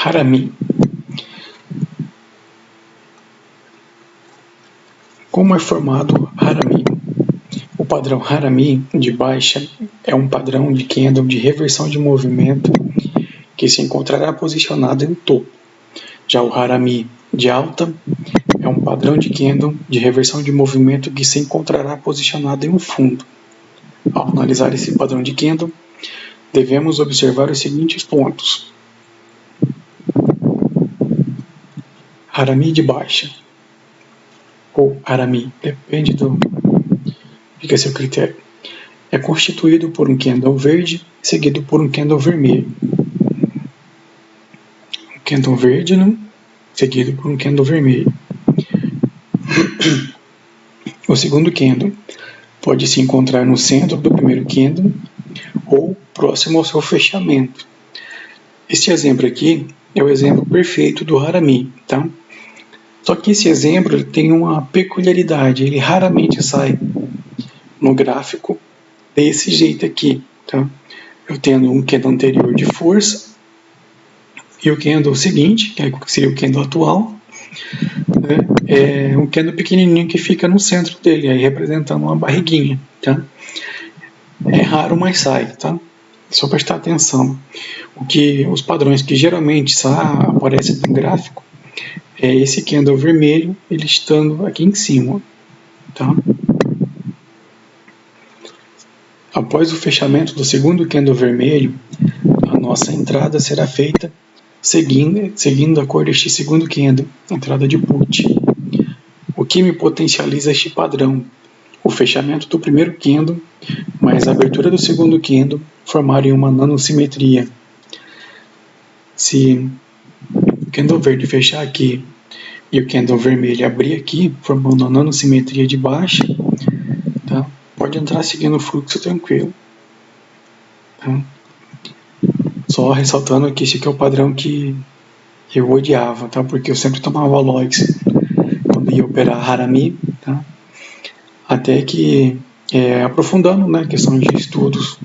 Harami. Como é formado Harami? O padrão Harami de baixa é um padrão de candle de reversão de movimento que se encontrará posicionado em topo. Já o Harami de alta é um padrão de candle de reversão de movimento que se encontrará posicionado em um fundo. Ao analisar esse padrão de candle, devemos observar os seguintes pontos. Harami de baixa, ou Harami, depende do que é seu critério. É constituído por um candle verde, seguido por um candle vermelho. Um candle verde, né? Seguido por um candle vermelho. O segundo candle pode se encontrar no centro do primeiro candle ou próximo ao seu fechamento. Este exemplo aqui é o exemplo perfeito do Harami, tá? Só que esse exemplo ele tem uma peculiaridade, ele raramente sai no gráfico desse jeito aqui, tá? Eu tendo um candle anterior de força e o candle seguinte, que seria o candle atual, né? É um candle pequenininho que fica no centro dele, aí representando uma barriguinha, tá? É raro, mas sai, tá? Só prestar atenção. Os padrões que geralmente aparecem no gráfico é esse candle vermelho, ele estando aqui em cima, tá? Após o fechamento do segundo candle vermelho, a nossa entrada será feita seguindo a cor deste segundo candle, entrada de put. O que me potencializa este padrão? O fechamento do primeiro candle mais a abertura do segundo candle formarem uma nanosimetria. Se o candle verde fechar aqui e o candle vermelho abrir aqui, formando uma nanosimetria de baixa, tá? Pode entrar seguindo o fluxo tranquilo. Tá? Só ressaltando que esse aqui é o padrão que eu odiava, tá? Porque eu sempre tomava Lloyds quando ia operar Harami, tá? Até que, aprofundando, né, questão de estudos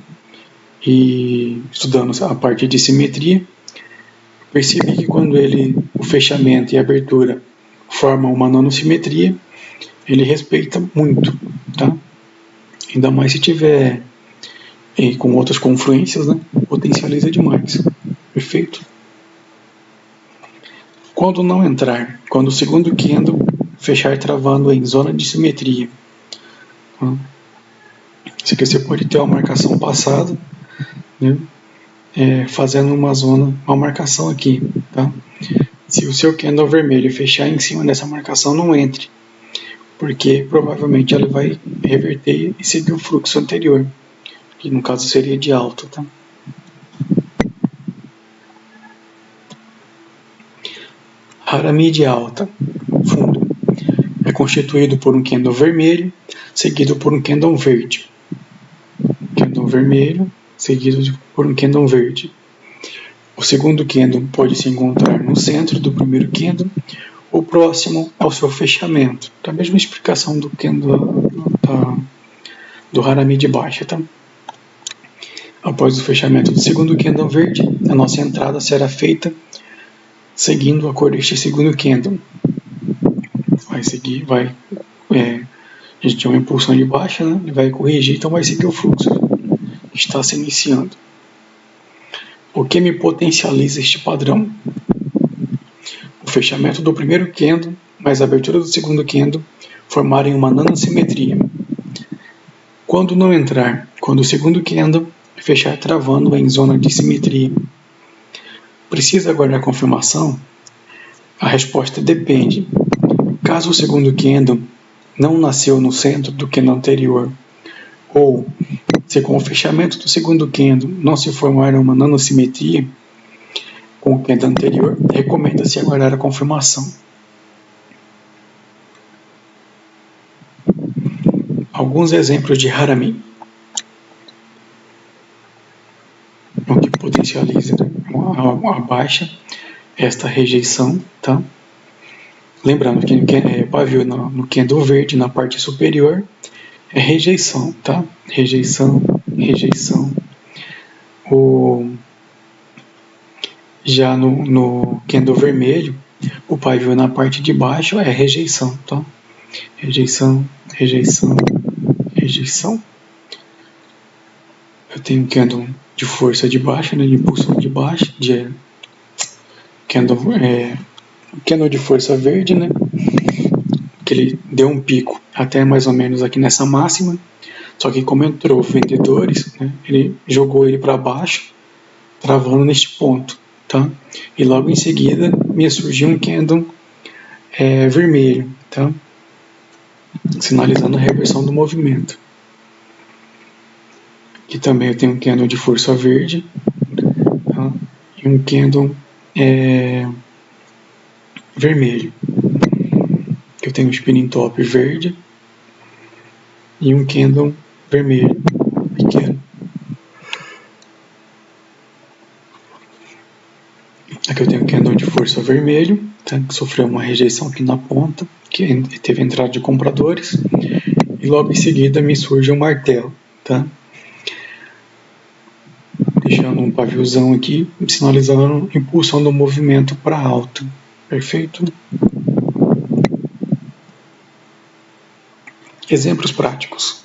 e estudando a parte de simetria, percebi que quando o fechamento e a abertura formam uma nanosimetria, ele respeita muito, tá? Ainda mais se tiver com outras confluências, né? Potencializa demais. Perfeito? Quando não entrar, quando o segundo candle fechar travando em zona de simetria. Tá? Isso aqui você pode ter uma marcação passada, né? Fazendo uma marcação aqui, tá? Se o seu candle vermelho fechar em cima dessa marcação, não entre, porque provavelmente ela vai reverter e seguir o fluxo anterior, que no caso seria de alta, tá? Harami de alta, fundo, é constituído por um candle vermelho, seguido por um candle verde. Candle vermelho, seguido por um candle verde. O segundo candle pode se encontrar no centro do primeiro candle ou próximo ao seu fechamento. A mesma explicação do candle do Harami de baixa, tá? Após o fechamento do segundo candle verde, a nossa entrada será feita seguindo a cor deste segundo candle. A gente tem uma impulsão de baixa, né? Ele vai corrigir, então vai seguir o fluxo que está se iniciando. O que me potencializa este padrão? O fechamento do primeiro candle mais a abertura do segundo candle formarem uma nanosimetria. Quando não entrar, quando o segundo candle fechar travando em zona de simetria. Precisa aguardar confirmação? A resposta depende. Caso o segundo candle não nasceu no centro do candle anterior, ou se com o fechamento do segundo candle não se formar uma nanosimetria com o candle anterior, recomenda-se aguardar a confirmação. Alguns exemplos de Harami. O que potencializa, né? Uma baixa, esta rejeição, tá? Lembrando que o pavio no candle verde, na parte superior, é rejeição, tá? Rejeição, rejeição. Já no candle vermelho, o pavio na parte de baixo é rejeição, tá? Rejeição, rejeição, rejeição. Eu tenho candle de força de baixa, né, de impulsão de baixa, candle de força verde, né? Que ele deu um pico até mais ou menos aqui nessa máxima, só que como entrou vendedores, né, ele jogou ele para baixo, travando neste ponto, tá? E logo em seguida me surgiu um candle vermelho, tá? Sinalizando a reversão do movimento. Aqui também eu tenho um candle de força verde, tá? E um candle vermelho. Eu tenho um spinning top verde e um candle vermelho pequeno. Aqui eu tenho um candle de força vermelho, tá? Que sofreu uma rejeição aqui na ponta, que teve entrada de compradores, e logo em seguida me surge um martelo, tá? Deixando um paviozão aqui, sinalizando impulsão do movimento para alta. Perfeito? Exemplos práticos.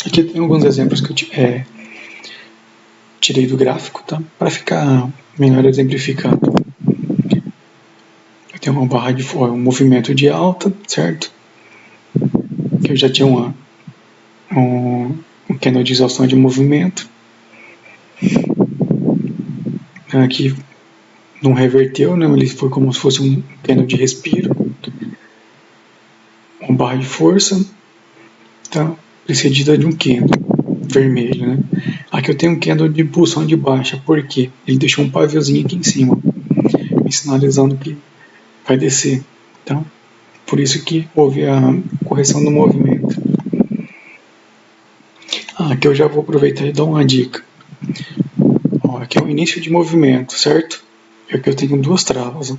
Aqui tem alguns exemplos que eu tirei do gráfico, tá? Para ficar melhor exemplificado. Eu tenho uma barra de um movimento de alta, certo? Que eu já tinha um candle de exaustão de movimento. Aqui não reverteu, né? Ele foi como se fosse um candle de respiro. Uma barra de força, tá? Precedida de um candle vermelho, né? Aqui eu tenho um candle de impulsão de baixa, porque ele deixou um paviozinho aqui em cima, me sinalizando que vai descer, tá? Por isso que houve a correção do movimento. Aqui eu já vou aproveitar e dar uma dica. Ó, aqui é o início de movimento, certo? Aqui eu tenho duas travas. Ó.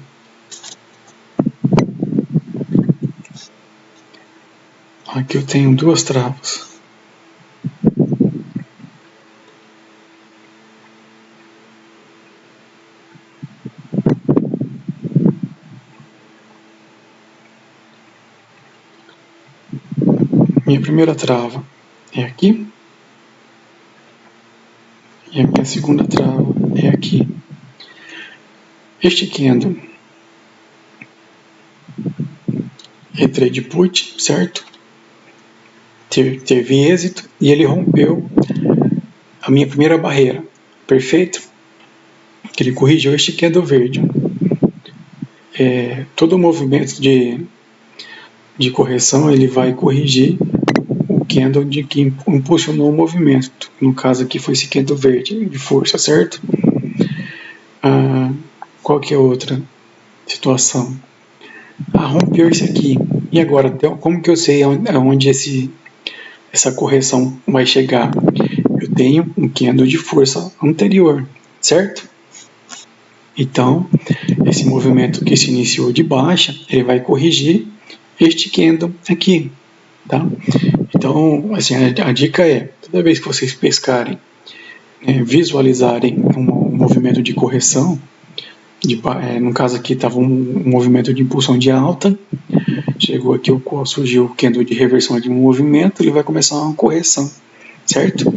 Aqui eu tenho duas travas. Minha primeira trava é aqui. E a minha segunda trava é aqui. Este candle é trade put, certo? Teve êxito e ele rompeu a minha primeira barreira. Perfeito? Que ele corrigiu este candle verde. Todo o movimento de correção ele vai corrigir o candle que impulsionou o movimento. No caso aqui foi esse candle verde de força, certo? Qual que é outra situação? Rompeu esse aqui. E agora, como que eu sei aonde essa correção vai chegar? Eu tenho um candle de força anterior, certo? Então, esse movimento que se iniciou de baixa, ele vai corrigir este candle aqui, tá? Então, assim, a dica é, toda vez que vocês pescarem, visualizarem um movimento de correção, no caso aqui estava um movimento de impulsão de alta, chegou aqui o qual surgiu o candle de reversão de um movimento, ele vai começar uma correção, certo?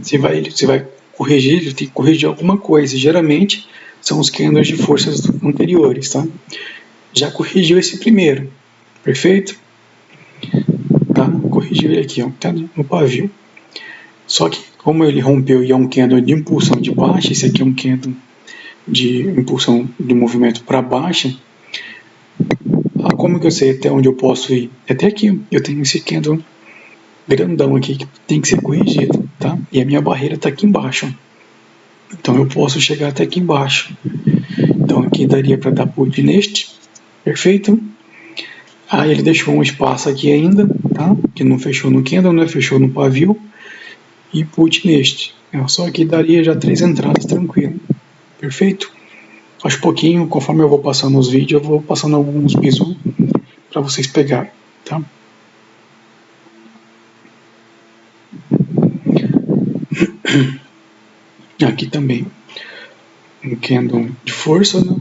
Você vai corrigir, ele tem que corrigir alguma coisa, geralmente são os candles de forças anteriores, tá? Já corrigiu esse primeiro, perfeito? Tá? Corrigiu ele aqui, ó, tá no pavio. Só que como ele rompeu e é um candle de impulsão de baixa, esse aqui é um candle de impulsão de movimento para baixa, como que eu sei até onde eu posso ir? Até aqui, eu tenho esse candle grandão aqui que tem que ser corrigido, tá? E a minha barreira está aqui embaixo. Então eu posso chegar até aqui embaixo. Então aqui daria para dar put neste, perfeito? Aí ele deixou um espaço aqui ainda, tá? Que não fechou no candle, né? Fechou no pavio. E put neste. Só que daria já 3 entradas tranquilo. Perfeito? Aos pouquinho, conforme eu vou passando os vídeos, eu vou passando alguns bisus para vocês pegarem, tá? Aqui também. um candle de força, né?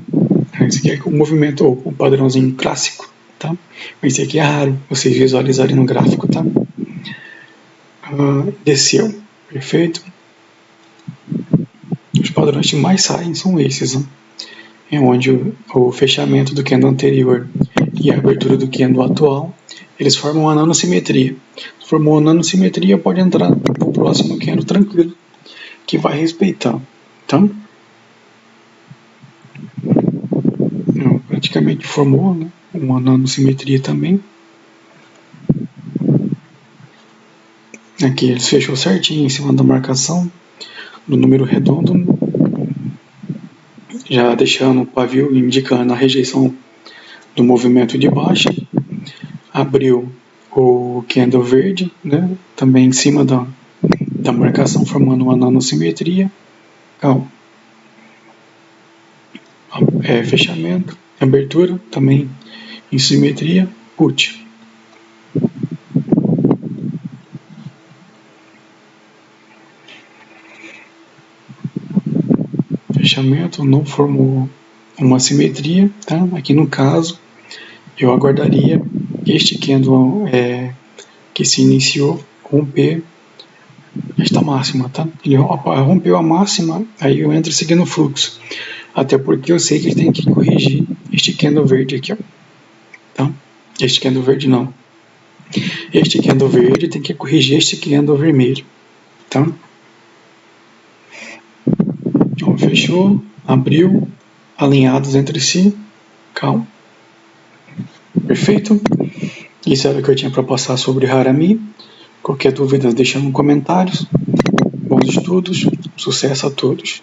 Esse aqui é o movimento, o padrãozinho clássico, tá? Esse aqui é raro vocês visualizarem no gráfico, tá? Desceu, perfeito. Os padrões que mais saem são esses, né? É onde o fechamento do candle anterior e a abertura do candle atual, eles formam uma nanosimetria. Se formou uma nanosimetria, pode entrar para o próximo candle tranquilo, que vai respeitar, tá? Praticamente formou, né, uma nanosimetria também. Aqui eles fechou certinho em cima da marcação do número redondo, já deixando o pavio indicando a rejeição do movimento de baixa. Abriu o candle verde, né, também em cima da marcação, formando uma nanosimetria. Então, fechamento, abertura, também em simetria, put. Fechamento, não formou uma simetria, tá? Aqui no caso, eu aguardaria este candle que se iniciou romper esta máxima, tá? Ele rompeu a máxima, aí eu entro seguindo o fluxo. Até porque eu sei que ele tem que corrigir este candle verde aqui, ó. Tá? Este candle verde não. Este candle verde tem que corrigir este candle vermelho, tá? Então, fechou, abriu, alinhados entre si, calma. Perfeito? Isso era o que eu tinha para passar sobre Harami. Qualquer dúvida, deixa nos comentários. Bons estudos, sucesso a todos.